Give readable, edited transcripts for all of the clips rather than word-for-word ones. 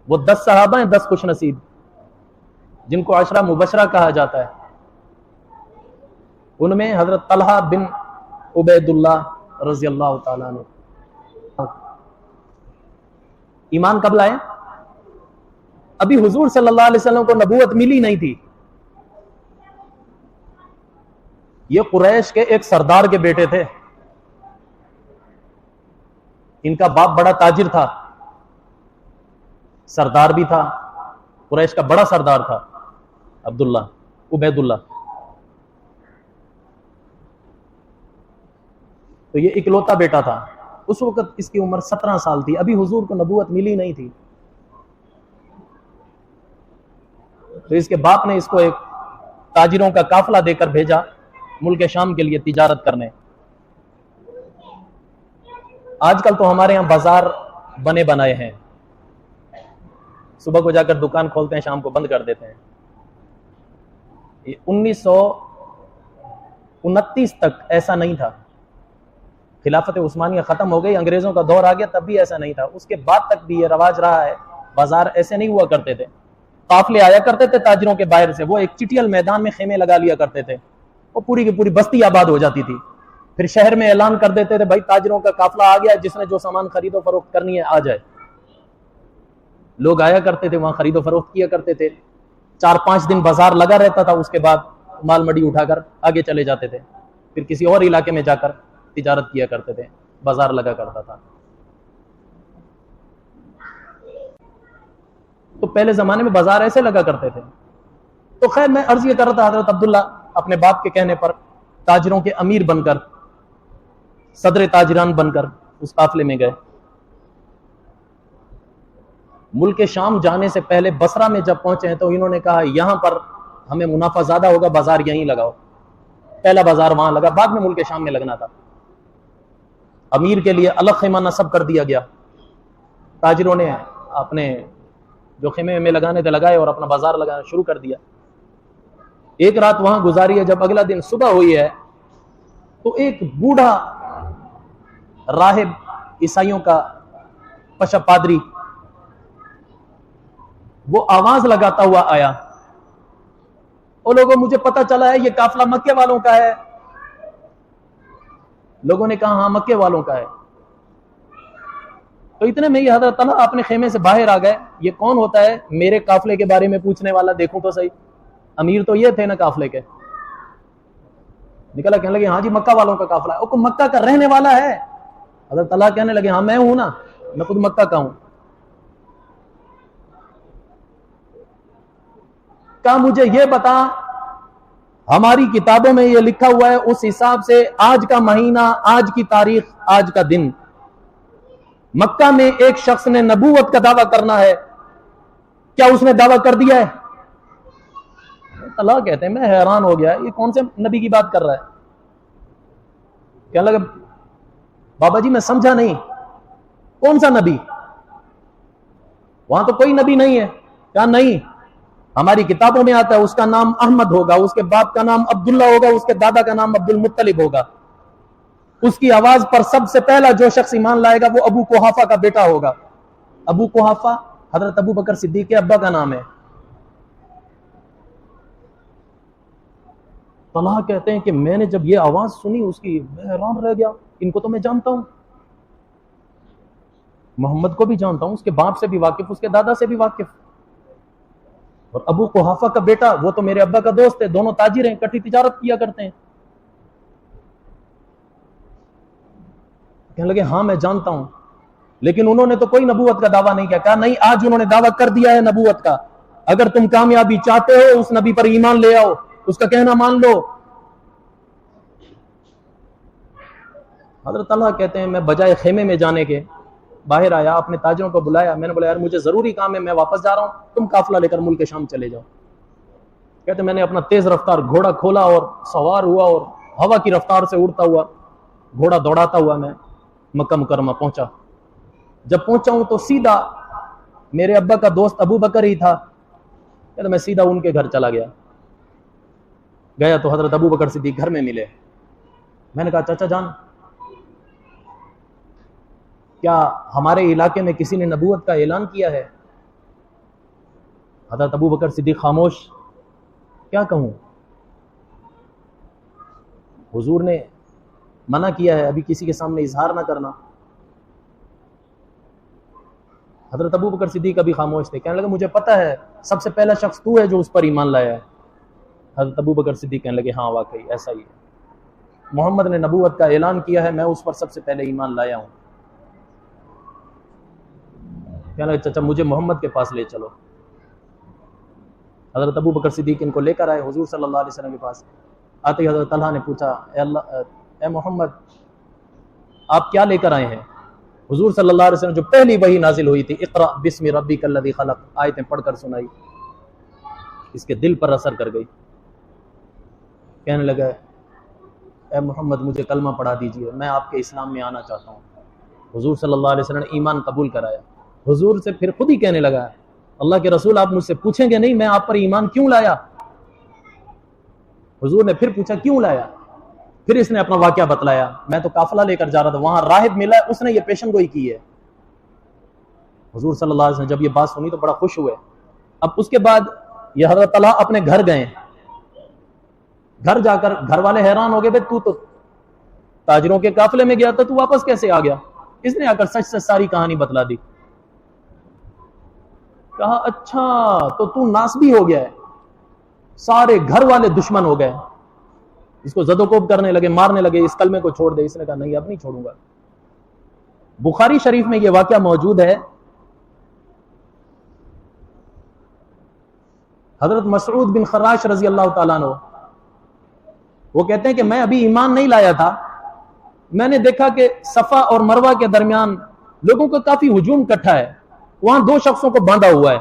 वो 10 सहाबा हैं, 10 खुश नसीब, जिनको अशरा मुबशरा कहा जाता है। उनमें हजरत तलहा बिन उबैदुल्लाह रजी अल्लाह ताला अन्हु ईमान कब लाए? अभी हुजूर सल्लल्लाहु अलैहि वसल्लम को नबूवत मिली नहीं थी। ये कुरैश के एक सरदार के बेटे थे। इनका बाप बड़ा ताजिर था, सरदार भी था, कुरैश का बड़ा सरदार था, उबैदुल्लाह। तो ये इकलौता बेटा था। उस वक्त इसकी उम्र 17 साल थी। अभी हुजूर को नबूवत मिली नहीं थी। तो इसके बाप ने इसको एक ताजिरों का काफिला देकर भेजा मुल्क शाम के लिए तिजारत करने। आजकल तो हमारे यहाँ बाजार बने बनाए हैं, सुबह को जाकर दुकान खोलते हैं, शाम को बंद कर देते हैं। 1929 तक ऐसा नहीं था। खिलाफत उस्मानिया खत्म हो गई, अंग्रेजों का दौर आ गया, तब भी ऐसा नहीं था। उसके बाद तक भी ये रवाज रहा है। बाजार ऐसे नहीं हुआ करते थे। काफिले आया करते थे ताजिरों के बाहर से, वो एक चिटियल मैदान में खेमे लगा लिया करते थे, वो पूरी की पूरी बस्ती आबाद हो जाती थी। फिर शहर में ऐलान कर देते थे, भाई ताजिरों का काफिला आ गया, जिसने जो सामान खरीदो फरोख्त करनी है आ जाए। लोग आया करते थे, वहां खरीदो फरोख्त किया करते थे। 4-5 दिन बाजार लगा रहता था, उसके बाद माल मडी उठाकर आगे चले जाते थे। फिर किसी और इलाके में जाकर तिजारत किया करते थे, बाजार लगा करता था। तो पहले जमाने में बाजार ऐसे लगा करते थे। तो खैर, मैं अर्ज ये कर रहा था, हजरत अब्दुल्ला अपने बाप के कहने पर ताजिरों के अमीर बनकर, सदर ताजिरान बनकर उस काफिले में गए। मुल्क शाम जाने से पहले बसरा में जब पहुंचे हैं तो इन्होंने कहा यहां पर हमें मुनाफा ज्यादा होगा, बाजार यहीं लगाओ। पहला बाजार वहां लगा, बाद में मुल्क शाम में लगना था। अमीर के लिए अलग खेमा नस्ब कर दिया गया। ताजिरों ने अपने जो खेमे में लगाने थे लगाए और अपना बाजार लगाना शुरू कर दिया। एक रात वहां गुजारी है। जब अगला दिन सुबह हुई है तो एक बूढ़ा राहिब, ईसाइयों का पशा पादरी, वो आवाज लगाता हुआ आया, ओ लोगों, मुझे पता चला है ये काफिला मक्के वालों का है। लोगों ने कहा हाँ, मक्के वालों का है। तो इतने में ही हजरत तलहा अपने खेमे से बाहर आ गए। ये कौन होता है मेरे काफिले के बारे में पूछने वाला, देखूं तो सही। अमीर तो ये थे ना काफिले के। निकला, कहने लगे हाँ जी, मक्का वालों का काफिला है। ओ, मक्का का रहने वाला है? हजरत तलहा कहने लगे हाँ, मैं हूं ना, मैं खुद मक्का का हूं। कहा मुझे ये बता, हमारी किताबों में ये लिखा हुआ है, उस हिसाब से आज का महीना, आज की तारीख, आज का दिन, मक्का में एक शख्स ने नबूवत का दावा करना है, क्या उसने दावा कर दिया है? तलहा कहते हैं मैं हैरान हो गया, ये कौन से नबी की बात कर रहा है? कहने लगे बाबा जी मैं समझा नहीं, कौन सा नबी? वहां तो कोई नबी नहीं है। क्या नहीं, हमारी किताबों में आता है उसका नाम अहमद होगा, उसके बाप का नाम अब्दुल्ला होगा, उसके दादा का नाम अब्दुल मुत्तलिब होगा। उसकी आवाज पर सबसे पहला जो शख्स ईमान लाएगा वो अबू कुहाफा का बेटा होगा। अबू कुहाफा हजरत अबू बकर सिद्दीक के अब्बा का नाम है। तलहा कहते हैं कि मैंने जब ये आवाज सुनी उसकी, मैं हैरान रह गया। इनको तो मैं जानता हूं, मोहम्मद को भी जानता हूं, उसके बाप से भी वाकिफ, उसके दादा से भी वाकिफ। और अबू कुहाफा का बेटा, वो तो मेरे अब्बा का दोस्त है, दोनों ताजिर हैं, इकट्ठी तिजारत किया करते हैं। कहने लगे हाँ मैं जानता हूं, लेकिन उन्होंने तो कोई नबूवत का दावा नहीं किया। कहा नहीं, आज उन्होंने दावा कर दिया है नबूवत का। अगर तुम कामयाबी चाहते हो, उस नबी पर ईमान ले आओ, उसका कहना मान लो। हजरत तलहा कहते हैं मैं बजाय खेमे में जाने के बाहर आया, अपने ताजिरों को बुलाया। मैंने बोला यार मुझे जरूरी काम है, मैं वापस जा रहा हूं, तुम काफिला लेकर मुल्क शाम चले जाओ। कहते मैंने अपना तेज रफ्तार घोड़ा खोला और सवार हुआ और हवा की रफ्तार से उड़ता हुआ, घोड़ा दौड़ाता हुआ मैं मक्का मुकरमा पहुंचा। जब पहुंचा हूं तो सीधा मेरे अब्बा का दोस्त अबू बकर ही था। कहते मैं सीधा उनके घर चला गया तो हजरत अबू बकर सिद्दीक घर में मिले। मैंने कहा चाचा जान, क्या हमारे इलाके में किसी ने नबूवत का ऐलान किया है? हज़रत अबू बकर सिद्दीक खामोश। क्या कहूँ, हुजूर ने मना किया है अभी किसी के सामने इजहार ना करना। हज़रत अबू बकर सिद्दीक अभी खामोश थे। कहने लगे मुझे पता है सबसे पहला शख्स तू है जो उस पर ईमान लाया है। हज़रत अबू बकर सिद्दीक कहने लगे हाँ वाकई ऐसा ही है, मोहम्मद ने नबूवत का ऐलान किया है, मैं उस पर सबसे पहले ईमान लाया हूँ। कहने लगे चाचा मुझे मोहम्मद के पास ले चलो। हज़रत अबू बकर सिद्दीक इनको लेकर आए हुजूर सल्लल्लाहु अलैहि वसल्लम के पास। आते ही हज़रत तलहा ने पूछा ए मोहम्मद आप क्या लेकर आए हैं? हुजूर सल्लल्लाहु अलैहि वसल्लम जो पहली वही नाजिल हुई थी इक़रा बिस्मि रब्बिकल लज़ी खलक़, आयतें पढ़कर सुनाई, इसके दिल पर असर कर गई। कहने लगा ए मोहम्मद मुझे कलमा पढ़ा दीजिए, मैं आपके इस्लाम में आना चाहता हूँ। हुजूर सल्लल्लाहु अलैहि वसल्लम ने ईमान कबूल कराया। हुजूर से फिर खुद ही कहने लगा अल्लाह के रसूल आप मुझसे पूछेंगे नहीं मैं आप पर ईमान क्यों लाया? हुजूर ने फिर पूछा क्यों लाया? फिर इसने अपना वाकया बतलाया, मैं तो काफिला लेकर जा रहा था, वहां राहिब मिला, उसने ये पेशन गोई की है। हुजूर सल्लल्लाहु अलैहि वसल्लम जब ये बात सुनी तो बड़ा खुश हुए। अब उसके बाद ये हज़रत तलहा अपने घर गए। घर जाकर घर वाले हैरान हो गए, भाई तू तो ताजरों के काफिले में गया था, तू वापस कैसे आ गया? इसने आकर सच से सारी कहानी बतला दी। कहा अच्छा तो तू नासबी हो गया है, सारे घर वाले दुश्मन हो गए, इसको जदोकोब करने लगे, मारने लगे, इस कलमे को छोड़ दे। इसने कहा नहीं अब नहीं छोड़ूंगा। बुखारी शरीफ में यह वाकया मौजूद है। हजरत मसऊद बिन खर्राश रजी अल्लाह ताला अन्हु वो कहते हैं कि मैं अभी ईमान नहीं लाया था, मैंने देखा कि सफा और मरवा के दरमियान लोगों का काफी हुजूम इकट्ठा है, वहां दो शख्सों को बांधा हुआ है,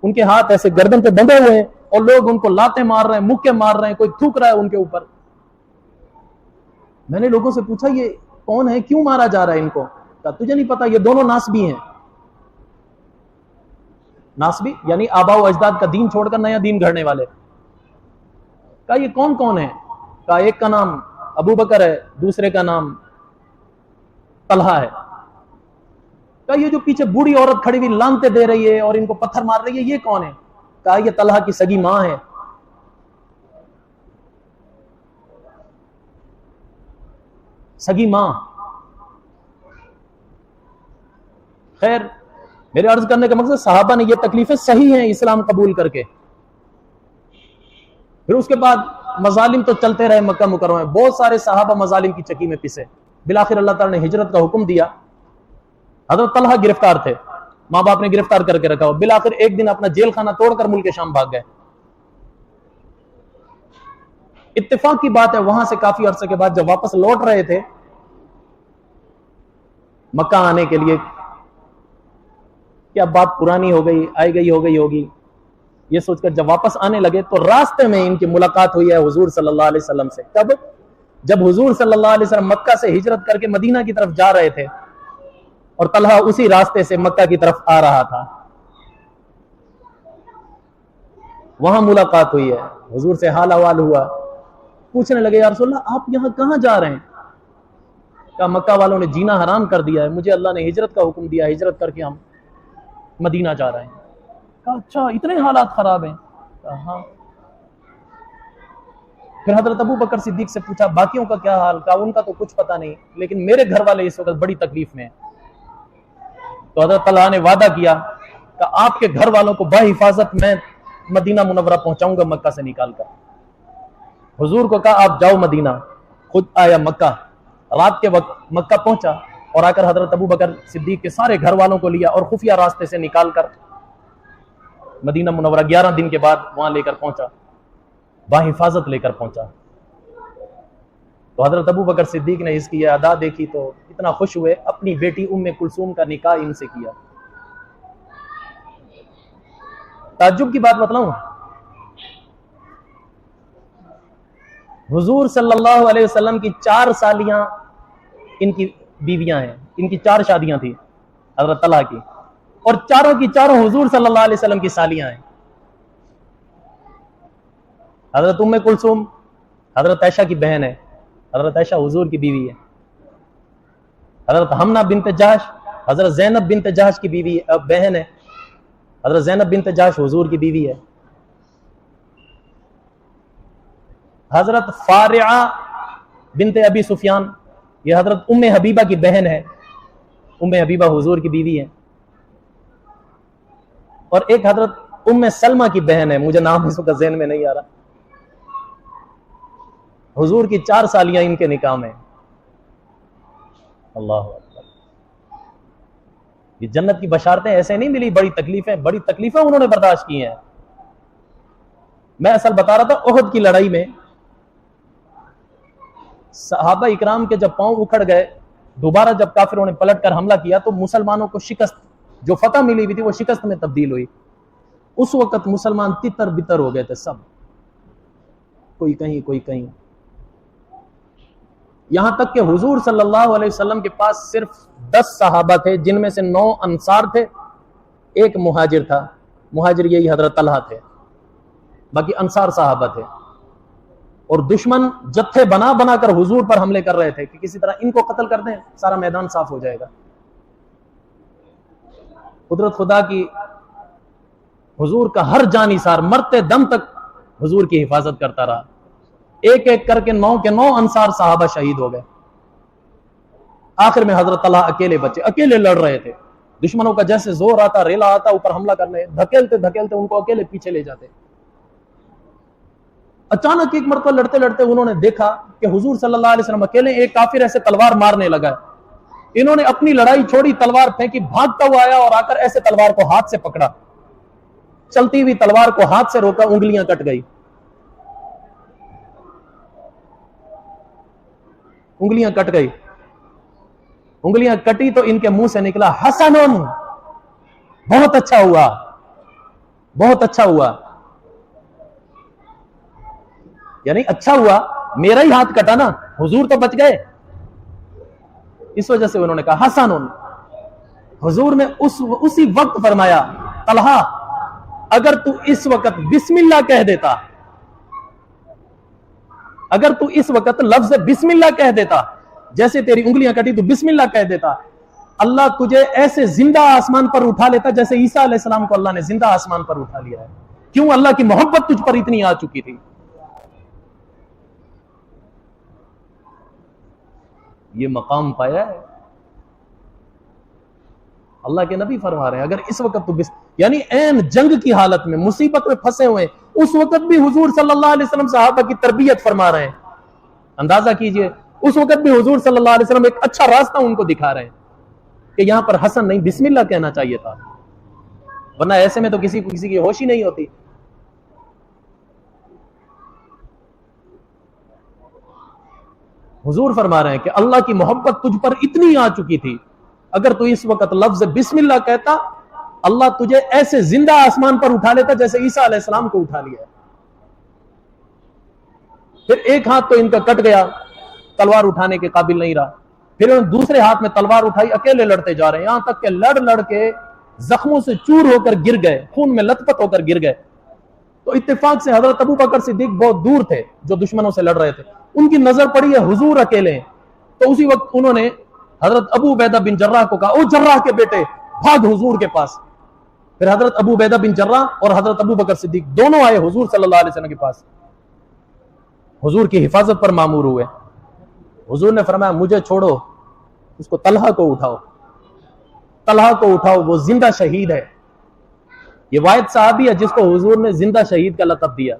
उनके हाथ ऐसे गर्दन पे बंधे हुए हैं और लोग उनको लाते मार रहे हैं, मुक्के मार रहे हैं, कोई थूक रहा है उनके ऊपर। मैंने लोगों से पूछा ये कौन है, क्यों मारा जा रहा है इनको? कहा तुझे नहीं पता ये दोनों नासबी हैं। नासबी यानी आबा व अजदाद का दीन छोड़कर नया दीन गढ़ने वाले। कहा ये कौन कौन है? कहा एक का नाम अबू बकर है, दूसरे का नाम तलहा है। कहा ये जो पीछे बूढ़ी औरत खड़ी हुई लानते दे रही है और इनको पत्थर मार रही है ये कौन है? कहा ये तलहा की सगी मां है। सगी मां। खैर मेरे अर्ज करने का मकसद सहाबा ने ये तकलीफें सही हैं इस्लाम कबूल करके। फिर उसके बाद मजालिम तो चलते रहे मक्का मुकर्रमा में, बहुत सारे सहाबा मजालिम की चक्की में पिसे। बिलाखिर अल्लाह ताला ने हिजरत का हुक्म दिया। हजरत तलहा गिरफ्तार थे, माँ बाप ने गिरफ्तार करके रखा। बिलाखिर एक दिन अपना जेल खाना तोड़कर मुल्क शाम भाग गए। इत्तेफाक की बात है वहां से काफी अरसे के बाद जब वापस लौट रहे थे मक्का आने के लिए, क्या बात पुरानी हो गई, आई गई हो गई होगी, ये सोचकर जब वापस आने लगे तो रास्ते में इनकी मुलाकात हुई है हुजूर सल्लल्लाहु अलैहि वसल्लम से। कब? जब हुजूर सल्लल्लाहु अलैहि वसल्लम मक्का से हिजरत करके मदीना की तरफ जा रहे थे और तलहा उसी रास्ते से मक्का की तरफ आ रहा था। वहां मुलाकात हुई है, हुजूर से हाल अहवाल हुआ। पूछने लगे या रसूलल्लाह आप यहां कहां जा रहे हैं? कहा मक्का वालों ने जीना हराम कर दिया है, मुझे अल्लाह ने हिजरत का हुक्म दिया, हिजरत करके हम मदीना जा रहे हैं। कहा अच्छा इतने हालात खराब हैं? कहा हाँ। फिर हजरत अबू बकर सिद्दीक से पूछा बाकियों का क्या हाल? कहा उनका तो कुछ पता नहीं, लेकिन मेरे घर वाले इस वक्त बड़ी तकलीफ में हैं। तो हजरत तलहा ने वादा किया कि आपके घर वालों को बाहिफाजत मैं मदीना मुनव्वरा पहुंचाऊंगा मक्का से निकालकर। हुजूर को कहा आप जाओ मदीना। खुद आया मक्का, रात के वक्त मक्का पहुंचा और आकर हजरत अबू बकर सिद्दीक के सारे घर वालों को लिया और खुफिया रास्ते से निकालकर मदीना मुनव्वरा 11 दिन के बाद वहां लेकर पहुंचा, बाहिफाजत लेकर पहुंचा। तो हजरत अबू बकर सिद्दीक ने इसकी अदा देखी तो इतना खुश हुए, अपनी बेटी उम्मे कुलसूम का निकाह इनसे किया। ताज्जुब की बात बतलाऊं, हुजूर सल्लल्लाहु अलैहि वसल्लम की 4 सालियां इनकी बीवियां हैं, इनकी 4 शादियां थी हजरत तलहा की, और चारों की चारों हुजूर सल्लल्लाहु अलैहि वसल्लम की सालियां हैं। हजरत उम्मे कुलसूम हजरत आयशा की बहन है, हजरत आयशा हुजूर की बीवी है। हजरत हमना बिनत जहश हजरत ज़ैनब बिनत जहश की बीवी बहन है। हजरत ज़ैनब बिन्त जाश हुजूर की बीवी है। हजरत फारिया बिन्त अबी सुफियान, ये हजरत उम्मे हबीबा की बहन है। उम्मे हबीबा हुजूर की बीवी है। और एक हजरत उम्मे सलमा की बहन है, मुझे नाम इस वक्त ज़हन में नहीं आ रहा। हुजूर की 4 सालियां इनके निकाह में। अल्लाह अकबर। ये जन्नत की बशारतें ऐसे नहीं मिली, बड़ी तकलीफें उन्होंने बर्दाश्त की हैं। मैं असल बता रहा था, ओहद की लड़ाई में सहाबा इकराम के जब पांव उखड़ गए, दोबारा जब काफिरों ने पलट कर हमला किया तो मुसलमानों को शिकस्त, जो फतह मिली हुई थी वो शिकस्त में तब्दील हुई। उस वक्त मुसलमान तितर बितर हो गए थे सब, कोई कहीं कोई कहीं। यहां तक कि हुजूर सल्लल्लाहु अलैहि वसल्लम के पास सिर्फ 10 सहाबा थे, जिनमें से 9 अंसार थे, 1 मुहाजिर था। मुहाजिर यही हजरत तलहा थे, बाकी अंसार सहाबा थे। और दुश्मन जत्थे बना बना कर हुजूर पर हमले कर रहे थे कि किसी तरह इनको कत्ल कर दें, सारा मैदान साफ हो जाएगा। कुदरत खुदा की, हुजूर का हर जानिसार मरते दम तक हुजूर की हिफाजत करता रहा। एक एक करके 9 के 9 अंसार साहबा शहीद हो गए। आखिर में हजरत तलहा अकेले बचे, अकेले लड़ रहे थे। दुश्मनों का जैसे जोर आता, रेला आता, ऊपर हमला करने, धकेलते धकेलते उनको अकेले पीछे ले जाते। अचानक एक मरतबा लड़ते लड़ते उन्होंने देखा कि हुजूर सल्लल्लाहु अलैहि वसल्लम अकेले, एक काफिर ऐसे तलवार मारने लगा। इन्होंने अपनी लड़ाई छोड़ी, तलवार फेंकी, भागता हुआ आया और आकर ऐसे तलवार को हाथ से पकड़ा, चलती हुई तलवार को हाथ से रोका, उंगलियां कट गई। उंगलियां कट गई। उंगलियां कटी तो इनके मुंह से निकला हसनुन, बहुत अच्छा हुआ, बहुत अच्छा हुआ। यानी अच्छा हुआ, मेरा ही हाथ कटा ना, हुजूर तो बच गए। इस वजह से उन्होंने कहा हसनुन। हुजूर ने उसी वक्त फरमाया, तलहा अगर तू इस वक्त बिस्मिल्लाह कह देता, अगर तू इस वक्त लफ्ज बिस्मिल्लाह कह देता, जैसे तेरी उंगलियां कटी तू बिस्मिल्लाह कह देता, अल्लाह तुझे ऐसे जिंदा आसमान पर उठा लेता जैसे ईसा अलैहिस्सलाम को अल्लाह ने जिंदा आसमान पर उठा लिया है। क्यों? अल्लाह की मोहब्बत तुझ पर इतनी आ चुकी थी। ये मकाम पाया है। अल्लाह के नबी फरमा रहे हैं, अगर इस वक्त तो यानी ऐन जंग की हालत में, मुसीबत में फंसे हुए, उस वक्त भी हुजूर सल्लल्लाहु अलैहि वसल्लम सहाबा की तरबियत फरमा रहे हैं। अंदाजा कीजिए, उस वक्त भी हुजूर सल्लल्लाहु अलैहि वसल्लम एक अच्छा रास्ता उनको दिखा रहे हैं कि यहां पर हसन नहीं बिस्मिल्लाह कहना चाहिए था, वरना ऐसे में तो किसी को किसी की होश ही नहीं होती। हुजूर फरमा रहे हैं कि अल्लाह की मोहब्बत तुझ पर इतनी आ चुकी थी, अगर तू इस वक्त लफ्ज बिस्मिल्लाह कहता, अल्लाह तुझे ऐसे जिंदा आसमान पर उठा लेता जैसे ईसा अलैहिस्सलाम को उठा लिया। फिर एक हाथ तो इनका कट गया, तलवार उठाने के काबिल नहीं रहा। फिर उन्होंने दूसरे हाथ में तलवार उठाई, अकेले लड़ते जा रहे हैं, यहां तक कि लड़ लड़ के जख्मों से चूर होकर गिर गए, खून में लथपथ होकर गिर गए। तो इत्तेफाक से हजरत अबू बकर सिद्दीक बहुत दूर थे, जो दुश्मनों से लड़ रहे थे, उनकी नजर पड़ी है हुजूर अकेले हैं। तो उसी वक्त उन्होंने हजरत अबू उबैदा बिन जर्राह को कहा, ओ जर्राह के बेटे भाग हुजूर के पास। फिर हजरत अबू उबैदा बिन जर्राह और हजरत अबू बकर सिद्दीक दोनों आए हुजूर सल्लल्लाहु अलैहि वसल्लम के पास, हुजूर की हिफाजत पर मामूर हुए। हुजूर ने फरमाया, मुझे छोड़ो, उसको तलहा को उठाओ, तलहा को उठाओ, वो जिंदा शहीद है। ये वाहिद साहबी है जिसको हुजूर ने जिंदा शहीद का लक़ब दिया।